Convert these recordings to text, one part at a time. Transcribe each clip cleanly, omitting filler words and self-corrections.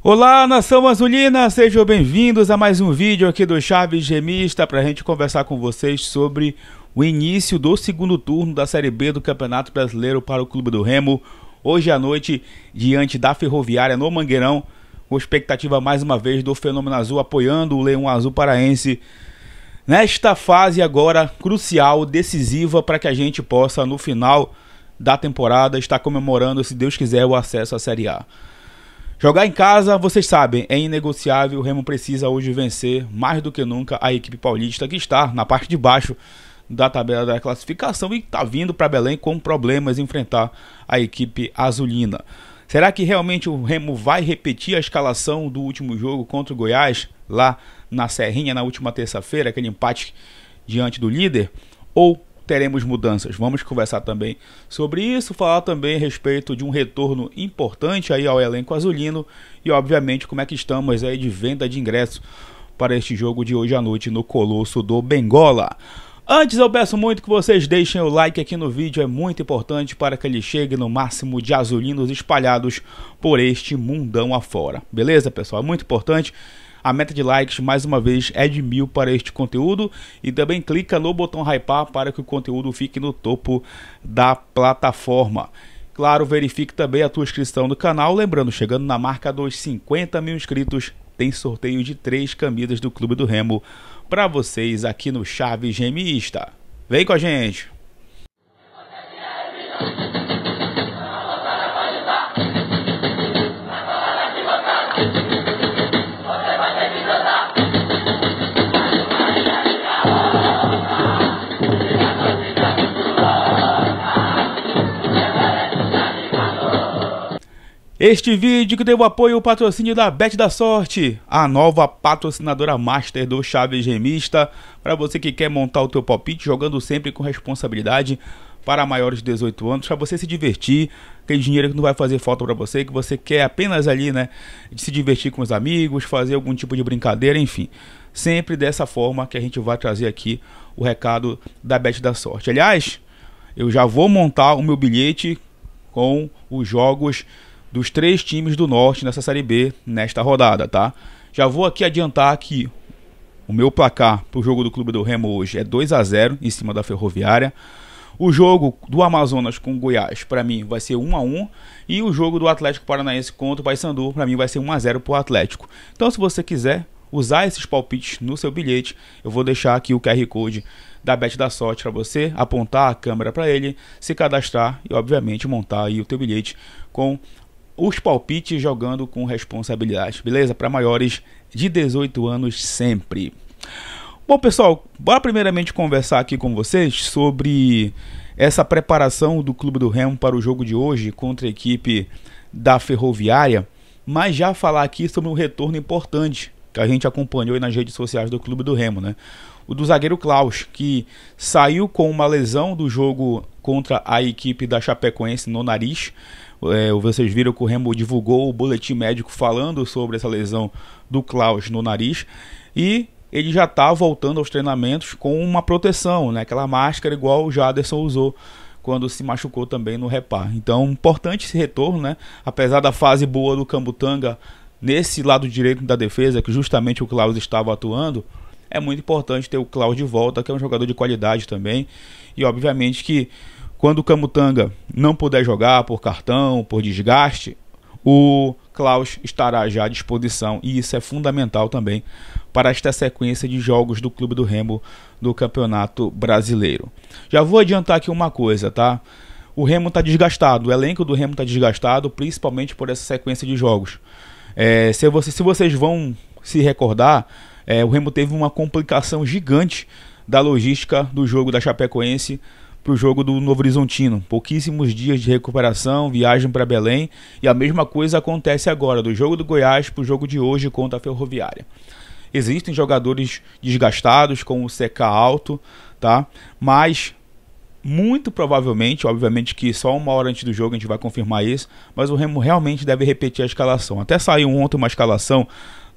Olá, nação azulina, sejam bem-vindos a mais um vídeo aqui do Chaves Remista para a gente conversar com vocês sobre o início do segundo turno da Série B do Campeonato Brasileiro para o Clube do Remo. Hoje à noite, diante da Ferroviária no Mangueirão, com expectativa mais uma vez do Fenômeno Azul apoiando o Leão Azul Paraense nesta fase agora crucial, decisiva para que a gente possa no final da temporada estar comemorando, se Deus quiser, o acesso à Série A. Jogar em casa, vocês sabem, é inegociável. O Remo precisa hoje vencer mais do que nunca a equipe paulista que está na parte de baixo da tabela da classificação e está vindo para Belém com problemas enfrentar a equipe azulina. Será que realmente o Remo vai repetir a escalação do último jogo contra o Goiás, lá na Serrinha, na última terça-feira, aquele empate diante do líder? Ou teremos mudanças? Vamos conversar também sobre isso, falar também a respeito de um retorno importante aí ao elenco azulino e obviamente como é que estamos aí de venda de ingressos para este jogo de hoje à noite no Colosso do Bengola. Antes eu peço muito que vocês deixem o like aqui no vídeo, é muito importante para que ele chegue no máximo de azulinos espalhados por este mundão afora. Beleza, pessoal? É muito importante. A meta de likes, mais uma vez, é de 1000 para este conteúdo. E também clica no botão hypar para que o conteúdo fique no topo da plataforma. Claro, verifique também a tua inscrição no canal. Lembrando, chegando na marca dos 50 mil inscritos, tem sorteio de 3 camisas do Clube do Remo para vocês aqui no Chaves Remista. Vem com a gente! Este vídeo que tem o apoio e o patrocínio da Bet da Sorte, a nova patrocinadora master do Chaves Remista, para você que quer montar o teu palpite jogando sempre com responsabilidade para maiores de 18 anos, para você se divertir, aquele dinheiro que não vai fazer falta para você, que você quer apenas ali, né, de se divertir com os amigos, fazer algum tipo de brincadeira, enfim. Sempre dessa forma que a gente vai trazer aqui o recado da Bet da Sorte. Aliás, eu já vou montar o meu bilhete com os jogos dos 3 times do Norte nessa Série B, nesta rodada, tá? Já vou aqui adiantar que o meu placar para o jogo do Clube do Remo hoje é 2-0 em cima da Ferroviária. O jogo do Amazonas com o Goiás, para mim, vai ser 1-1. E o jogo do Atlético Paranaense contra o Paysandu, para mim, vai ser 1-0 para o Atlético. Então, se você quiser usar esses palpites no seu bilhete, eu vou deixar aqui o QR Code da Bet da Sorte para você apontar a câmera para ele, se cadastrar e, obviamente, montar aí o teu bilhete com os palpites jogando com responsabilidade, beleza? Para maiores de 18 anos sempre. Bom, pessoal, bora primeiramente conversar aqui com vocês sobre essa preparação do Clube do Remo para o jogo de hoje contra a equipe da Ferroviária, mas já falar aqui sobre um retorno importante que a gente acompanhou aí nas redes sociais do Clube do Remo, né? O do zagueiro Klaus, que saiu com uma lesão do jogo contra a equipe da Chapecoense no nariz. Vocês viram que o Remo divulgou o boletim médico falando sobre essa lesão do Klaus no nariz. E ele já está voltando aos treinamentos com uma proteção, né? Aquela máscara igual o Jaderson usou quando se machucou também no Repar. Então, importante esse retorno, né? Apesar da fase boa do Cambutanga nesse lado direito da defesa, que justamente o Klaus estava atuando, é muito importante ter o Klaus de volta, que é um jogador de qualidade também. E obviamente que quando o Cambutanga não puder jogar por cartão, por desgaste, o Klaus estará já à disposição. E isso é fundamental também para esta sequência de jogos do Clube do Remo do Campeonato Brasileiro. Já vou adiantar aqui uma coisa, tá? O Remo está desgastado, o elenco do Remo está desgastado, principalmente por essa sequência de jogos. Se vocês vão se recordar, o Remo teve uma complicação gigante da logística do jogo da Chapecoense para o jogo do Novo Horizontino. Pouquíssimos dias de recuperação, viagem para Belém, e a mesma coisa acontece agora, do jogo do Goiás para o jogo de hoje contra a Ferroviária. Existem jogadores desgastados com o CK alto, tá? Mas muito provavelmente, obviamente que só uma hora antes do jogo a gente vai confirmar isso, mas o Remo realmente deve repetir a escalação. Até saiu ontem uma escalação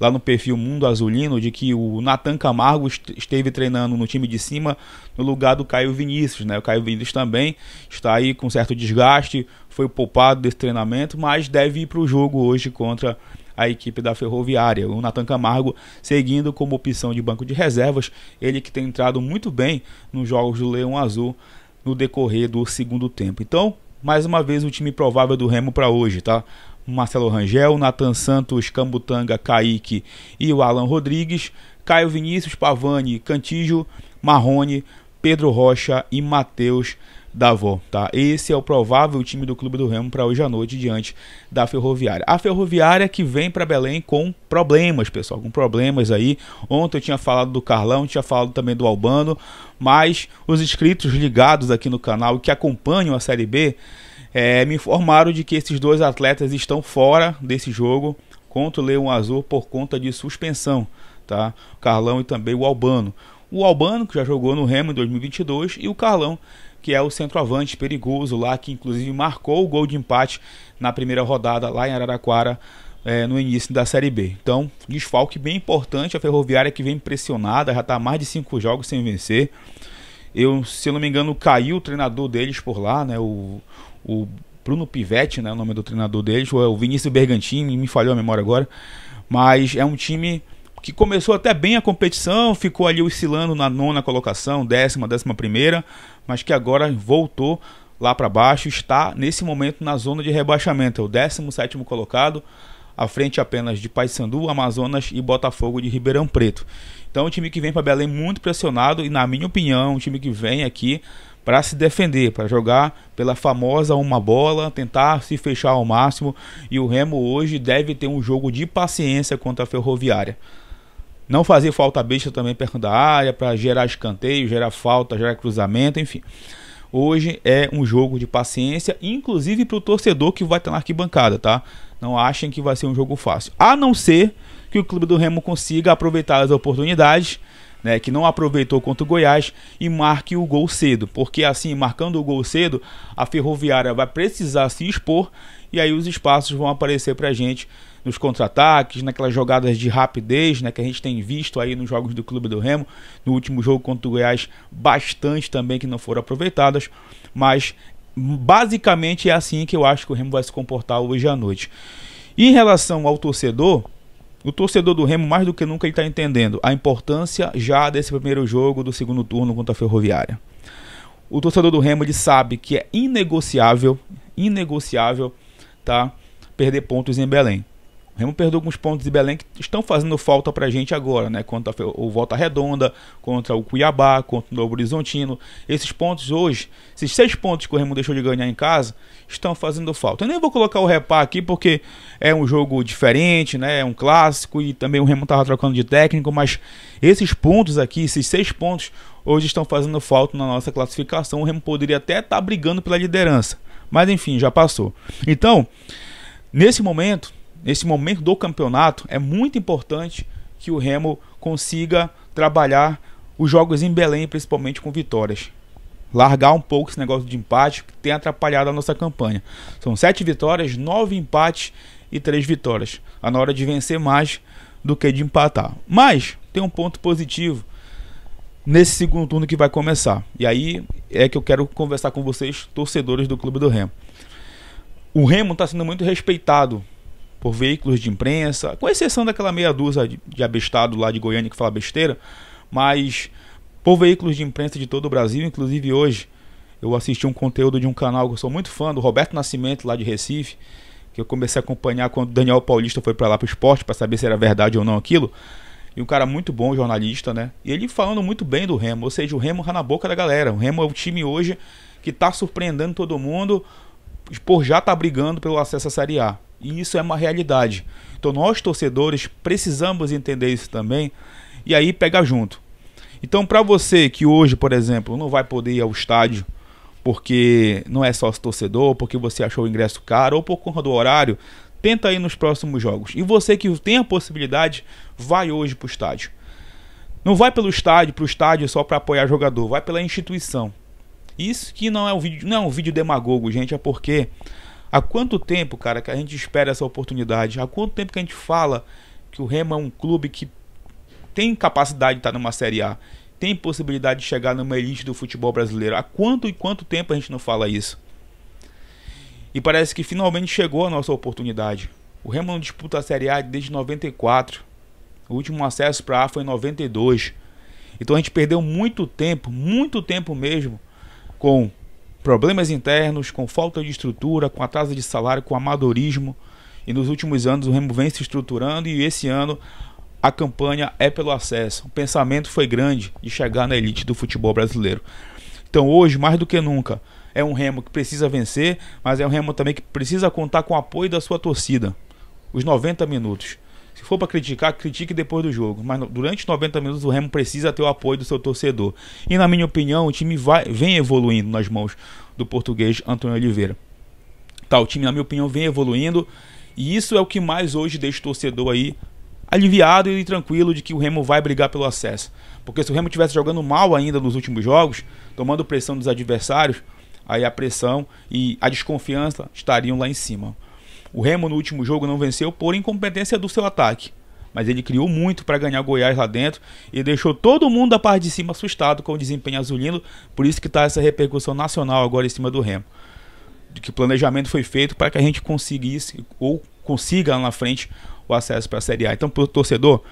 lá no perfil Mundo Azulino de que o Nathan Camargo esteve treinando no time de cima no lugar do Caio Vinícius, né? O Caio Vinícius também está aí com certo desgaste, foi poupado desse treinamento, mas deve ir para o jogo hoje contra a equipe da Ferroviária. O Nathan Camargo seguindo como opção de banco de reservas, ele que tem entrado muito bem nos jogos do Leão Azul no decorrer do segundo tempo. Então, mais uma vez o time provável do Remo para hoje, tá? Marcelo Rangel, Nathan Santos, Cambutanga, Kaique e o Alan Rodrigues, Caio Vinícius, Pavani, Cantígio, Marrone, Pedro Rocha e Matheus Davó, tá? Esse é o provável time do Clube do Remo para hoje à noite diante da Ferroviária. A Ferroviária que vem para Belém com problemas, pessoal, com problemas aí. Ontem eu tinha falado do Carlão, tinha falado também do Albano, mas os inscritos ligados aqui no canal que acompanham a Série B me informaram de que esses dois atletas estão fora desse jogo contra o Leão Azul por conta de suspensão, tá? O Carlão e também o Albano. O Albano, que já jogou no Remo em 2022, e o Carlão, que é o centroavante perigoso lá, que inclusive marcou o gol de empate na primeira rodada lá em Araraquara, no início da Série B. Então, desfalque bem importante, a Ferroviária que vem pressionada, já está mais de 5 jogos sem vencer. Se eu não me engano, caiu o treinador deles por lá, né? O Bruno Pivetti, né? O nome do treinador deles, o Vinícius Bergantini, me falhou a memória agora. Mas é um time que começou até bem a competição, ficou ali oscilando na 9ª colocação, 10ª, 11ª, mas que agora voltou lá para baixo, está nesse momento na zona de rebaixamento, é o 17º colocado, à frente apenas de Paysandu, Amazonas e Botafogo de Ribeirão Preto. Então, um time que vem para Belém muito pressionado e, na minha opinião, um time que vem aqui para se defender, para jogar pela famosa uma bola, tentar se fechar ao máximo, e o Remo hoje deve ter um jogo de paciência contra a Ferroviária. Não fazer falta besta também perto da área, para gerar escanteio, gerar falta, gerar cruzamento, enfim. Hoje é um jogo de paciência, inclusive para o torcedor que vai estar na arquibancada, tá? Não achem que vai ser um jogo fácil. A não ser que o Clube do Remo consiga aproveitar as oportunidades, né, que não aproveitou contra o Goiás, e marque o gol cedo. Porque assim, marcando o gol cedo, a Ferroviária vai precisar se expor, e aí os espaços vão aparecer para a gente nos contra-ataques, naquelas jogadas de rapidez, né, que a gente tem visto aí nos jogos do Clube do Remo, no último jogo contra o Goiás, bastante também que não foram aproveitadas, mas basicamente é assim que eu acho que o Remo vai se comportar hoje à noite. E em relação ao torcedor, o torcedor do Remo mais do que nunca está entendendo a importância já desse primeiro jogo do segundo turno contra a Ferroviária. O torcedor do Remo ele sabe que é inegociável, tá, perder pontos em Belém. O Remo perdeu alguns pontos em Belém que estão fazendo falta pra gente agora, né? Contra o Volta Redonda, contra o Cuiabá, contra o Novo Horizontino. Esses pontos hoje, esses 6 pontos que o Remo deixou de ganhar em casa, estão fazendo falta. Eu nem vou colocar o Repá aqui porque é um jogo diferente, né? É um clássico e também o Remo estava trocando de técnico, mas esses pontos aqui, esses 6 pontos, hoje estão fazendo falta na nossa classificação. O Remo poderia até estar brigando pela liderança, mas enfim, já passou. Então, nesse momento do campeonato, é muito importante que o Remo consiga trabalhar os jogos em Belém, principalmente com vitórias. Largar um pouco esse negócio de empate que tem atrapalhado a nossa campanha. São 7 vitórias, 9 empates e 3 vitórias. Está na hora de vencer mais do que de empatar. Mas tem um ponto positivo nesse segundo turno que vai começar. E aí é que eu quero conversar com vocês, torcedores do Clube do Remo. O Remo está sendo muito respeitado por veículos de imprensa, com exceção daquela meia dúzia de abestado lá de Goiânia que fala besteira, mas por veículos de imprensa de todo o Brasil. Inclusive hoje eu assisti um conteúdo de um canal que eu sou muito fã, do Roberto Nascimento, lá de Recife, que eu comecei a acompanhar quando o Daniel Paulista foi para lá para o esporte, para saber se era verdade ou não aquilo, e um cara muito bom, jornalista, né, e ele falando muito bem do Remo, ou seja, o Remo tá na boca da galera. O Remo é o time hoje que está surpreendendo todo mundo, por já estar brigando pelo acesso à Série A. E isso é uma realidade. Então nós, torcedores, precisamos entender isso também e aí pegar junto. Então, para você que hoje, por exemplo, não vai poder ir ao estádio porque não é sócio torcedor, porque você achou o ingresso caro ou por conta do horário, tenta ir nos próximos jogos. E você que tem a possibilidade, vai hoje para o estádio. Não vai pelo estádio, para o estádio só para apoiar jogador, vai pela instituição. Isso que não é um vídeo demagogo, gente, é porque há quanto tempo, cara, que a gente espera essa oportunidade? Há quanto tempo que a gente fala que o Remo é um clube que tem capacidade de estar numa Série A, tem possibilidade de chegar numa elite do futebol brasileiro? Há quanto e quanto tempo a gente não fala isso? E parece que finalmente chegou a nossa oportunidade. O Remo não disputa a Série A desde 94. O último acesso para A foi em 92. Então a gente perdeu muito tempo mesmo, com problemas internos, com falta de estrutura, com atraso de salário, com amadorismo. E nos últimos anos o Remo vem se estruturando e esse ano a campanha é pelo acesso. O pensamento foi grande de chegar na elite do futebol brasileiro. Então hoje, mais do que nunca, é um Remo que precisa vencer, mas é um Remo também que precisa contar com o apoio da sua torcida. Os 90 minutos. Se for para criticar, critique depois do jogo. Mas durante os 90 minutos o Remo precisa ter o apoio do seu torcedor. E na minha opinião, o time vem evoluindo nas mãos do português Antônio Oliveira. Tá, o time, na minha opinião, vem evoluindo. E isso é o que mais hoje deixa o torcedor aí aliviado e tranquilo de que o Remo vai brigar pelo acesso. Porque se o Remo estivesse jogando mal ainda nos últimos jogos, tomando pressão dos adversários, aí a pressão e a desconfiança estariam lá em cima. O Remo no último jogo não venceu por incompetência do seu ataque, mas ele criou muito para ganhar Goiás lá dentro e deixou todo mundo da parte de cima assustado com o desempenho azulino. Por isso que está essa repercussão nacional agora em cima do Remo, de que o planejamento foi feito para que a gente conseguisse ou consiga lá na frente o acesso para a Série A. Então, para o torcedor,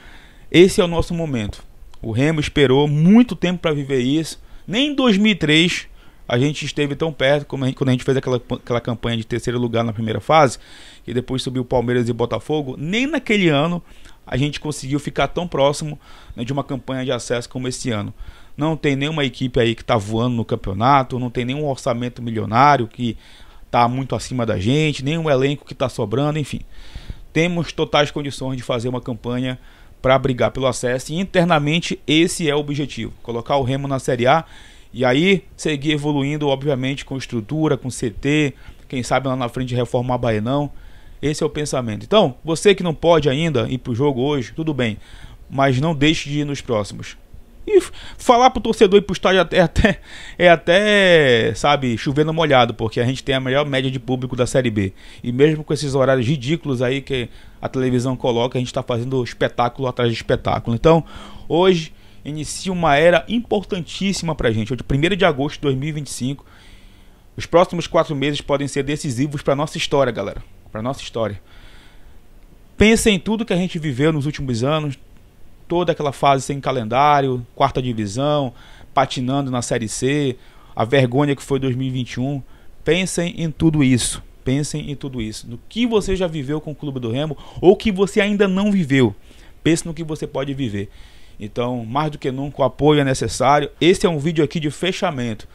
esse é o nosso momento. O Remo esperou muito tempo para viver isso. Nem em 2003 a gente esteve tão perto como quando a gente fez aquela campanha de terceiro lugar na primeira fase, e depois subiu Palmeiras e Botafogo. Nem naquele ano a gente conseguiu ficar tão próximo, né, de uma campanha de acesso como esse ano. Não tem nenhuma equipe aí que está voando no campeonato, não tem nenhum orçamento milionário que está muito acima da gente, nenhum elenco que está sobrando, enfim. Temos totais condições de fazer uma campanha para brigar pelo acesso e internamente esse é o objetivo, colocar o Remo na Série A e aí seguir evoluindo, obviamente, com estrutura, com CT, quem sabe lá na frente reformar Baenão. Esse é o pensamento. Então, você que não pode ainda ir para o jogo hoje, tudo bem, mas não deixe de ir nos próximos. E falar pro torcedor ir pro estádio é até, sabe, chover no molhado, porque a gente tem a melhor média de público da Série B. E mesmo com esses horários ridículos aí que a televisão coloca, a gente está fazendo espetáculo atrás de espetáculo. Então, hoje inicia uma era importantíssima pra gente. Hoje, 1º de agosto de 2025. Os próximos 4 meses podem ser decisivos pra nossa história, galera. Pra nossa história. Pensa em tudo que a gente viveu nos últimos anos. Toda aquela fase sem calendário, 4ª divisão, patinando na Série C, a vergonha que foi 2021. Pensem em tudo isso. Pensem em tudo isso. No que você já viveu com o Clube do Remo ou que você ainda não viveu. Pense no que você pode viver. Então, mais do que nunca, o apoio é necessário. Esse é um vídeo aqui de fechamento.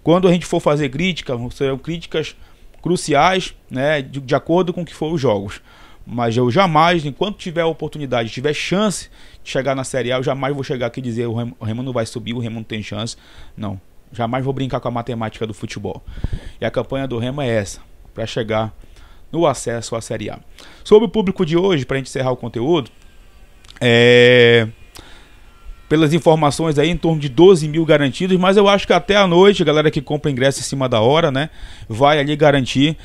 Quando a gente for fazer críticas, serão críticas cruciais, né, de acordo com o que foram os jogos. Mas eu jamais, enquanto tiver a oportunidade, tiver chance de chegar na Série A, eu jamais vou chegar aqui e dizer o Remo não vai subir, o Remo não tem chance. Não, jamais vou brincar com a matemática do futebol. E a campanha do Remo é essa, para chegar no acesso à Série A. Sobre o público de hoje, para a gente encerrar o conteúdo, pelas informações aí, em torno de 12 mil garantidos, mas eu acho que até a noite, a galera que compra ingresso em cima da hora, né, vai ali garantir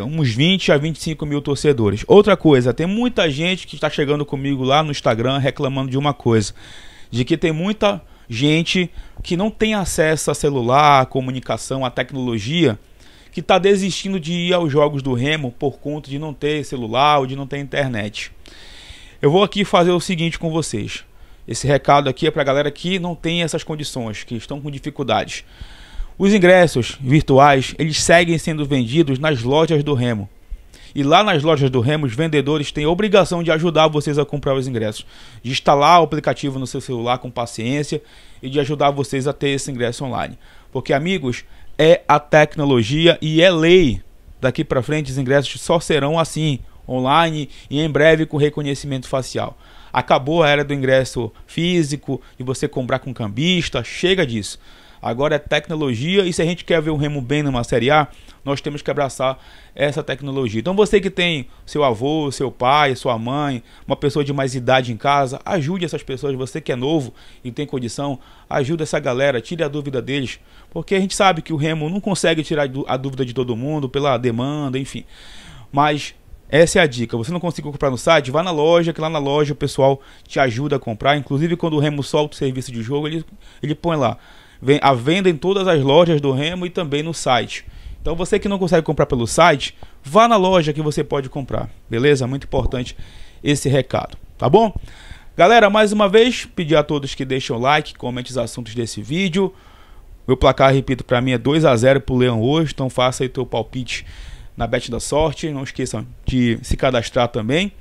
uns 20 a 25 mil torcedores. Outra coisa, tem muita gente que está chegando comigo lá no Instagram reclamando de uma coisa, de que tem muita gente que não tem acesso a celular, a comunicação, a tecnologia, que está desistindo de ir aos jogos do Remo por conta de não ter celular ou de não ter internet. Eu vou aqui fazer o seguinte com vocês. Esse recado aqui é para a galera que não tem essas condições, que estão com dificuldades. Os ingressos virtuais, eles seguem sendo vendidos nas lojas do Remo. E lá nas lojas do Remo, os vendedores têm a obrigação de ajudar vocês a comprar os ingressos. De instalar o aplicativo no seu celular com paciência e de ajudar vocês a ter esse ingresso online. Porque, amigos, é a tecnologia e é lei. Daqui para frente os ingressos só serão assim, online e em breve com reconhecimento facial. Acabou a era do ingresso físico, de você comprar com cambista, chega disso. Agora é tecnologia, e se a gente quer ver o Remo bem numa Série A, nós temos que abraçar essa tecnologia. Então você que tem seu avô, seu pai, sua mãe, uma pessoa de mais idade em casa, ajude essas pessoas. Você que é novo e tem condição, ajude essa galera, tire a dúvida deles, porque a gente sabe que o Remo não consegue tirar a dúvida de todo mundo pela demanda, enfim. Mas essa é a dica. Você não conseguiu comprar no site? Vá na loja, que lá na loja o pessoal te ajuda a comprar. Inclusive quando o Remo solta o serviço de jogo, ele põe lá a venda em todas as lojas do Remo e também no site. Então você que não consegue comprar pelo site, vá na loja que você pode comprar, beleza? Muito importante esse recado, tá bom? Galera, mais uma vez, pedir a todos que deixem o like, comentem os assuntos desse vídeo. Meu placar, repito, para mim é 2-0 pro Leão hoje, então faça aí teu palpite na Bet da Sorte. Não esqueçam de se cadastrar também.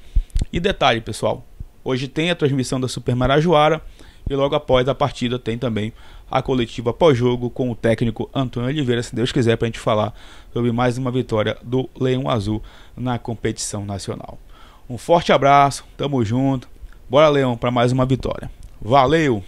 E detalhe, pessoal, hoje tem a transmissão da Super Marajoara e logo após a partida tem também a coletiva pós-jogo com o técnico Antônio Oliveira, se Deus quiser, para a gente falar sobre mais uma vitória do Leão Azul na competição nacional. Um forte abraço, tamo junto, bora Leão para mais uma vitória. Valeu!